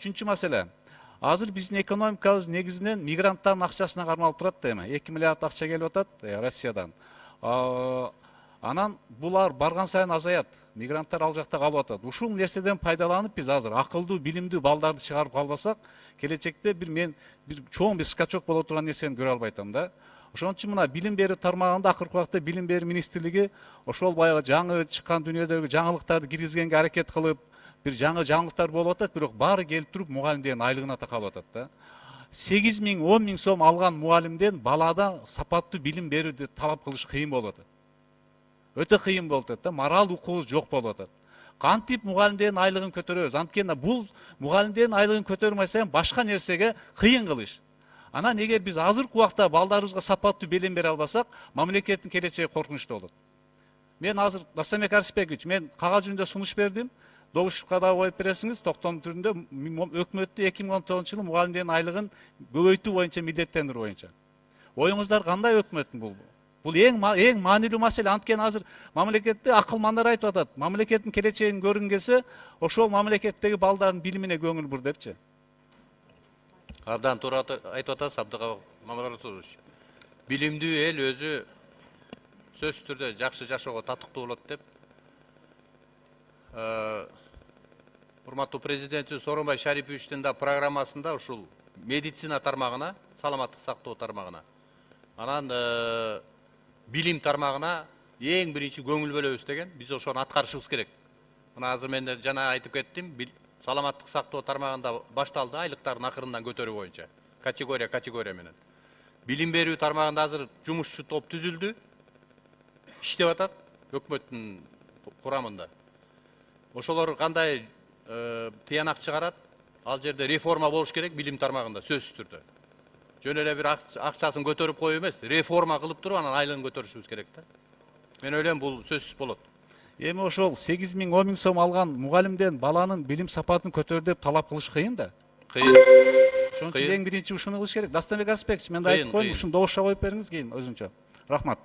Үчүнчү маселе. Азыр биздин экономикабыз негизинен мигранттардын акчасына кармалып турат да эми. 2 миллиард акча келип атат Россиядан. Анан булар барган сайын азаят. Мигранттар ал жакта калып атат. Ушул нерседен пайдаланып биз азыр акылдуу, билимдүү балдарды чыгарып калбасак, келечекте бир чоң бир скачок боло турган нерсени көрө албай атам да. Ошон үчүн мына билим берүү тармагында акыркы убакта билим берүү министрлиги ошол баягы жаңы чыккан дүйнөдөгү жаңылыктарды киргизгенге аракет кылып, бир жаңы жаңылыктар болуп атат, бирок баары келип туруп мугалимдердин айлыгына такалып атат да. 8 миң, 10 миң сом алган мугалимден балада сапаттуу билим берүүнү талап кылыш кыйын болуп атат. Өтө кыйын болуп атат да, мораль укугубуз жок болуп атат. Кантип мугалимдердин айлыгын көтөрөбүз? Анткени бул мугалимдердин айлыгын көтөрмөй сайын башка нерсеге кыйын кылыш. Анан эгер биз азыркы убакта балдарыбызга сапаттуу билим бере албасак, мамлекеттин келечеги коркунучтуу болот. Мен азыр Дастамек Арыспекович, мен кагаз жүзүндө сунуш бердим. Добушевка да коюп бересиңиз, токтом түрүндө өкмөттү 2019 жылы мугалимдердин айлыгын көбөйтүү боюнча милдеттендирүү боюнча. Оюңуздар кандай өкмөттүн бул? Бул эң маанилүү маселе. Анткени азыр мамлекетте акылмандар айтып атат. Мамлекеттин келечегин көргүң келсе, ошол мамлекеттеги балдардын билимине көңүл бур депчи. Абдан туура айтып атасыз, Абдыкабыл Маматорович. Билимдүү эл өзү сөзсүз түрдө жакшы жашоого татыктуу болот деп. Урматтуу президентибиз Сооронбай Шариповичтин да программасында ушул медицина тармагына, саламаттык сактоо тармагына, анан билим тармагына эң биринчи көңүл бөлөбүз деген, биз ошону аткарышыбыз керек. Мына азыр мен жана айтып кеттим, саламаттык сактоо тармагында башталды айлыктардын акырындан көтөрүү боюнча, категория менен. Билим берүү тармагында азыр жумушчу топ түзүлдү, иштеп атат өкмөттүн курамында. Ошолор кандай тыянак чыгарат? Ал жерде реформа болуш керек билим тармагында, сөзсүз түрдө. Жөн эле бир акчасын көтөрүп коюу эмес, реформа кылып туруп анан айлыгын көтөрүшүбүз керек да. Мен ойлойм бул сөзсүз болот. Эми ошол 8 миң, 10 миң сом алган мугалимден баланын билим сапатын көтөр деп талап кылыш кыйын да. Кыйын. Ошон үчүн эң биринчи ушуну кылыш керек. Дастамек Арыспекович, мен да айтып коеюн, ушуну добушка коюп бериңиз кийин өзүнчө. Рахмат.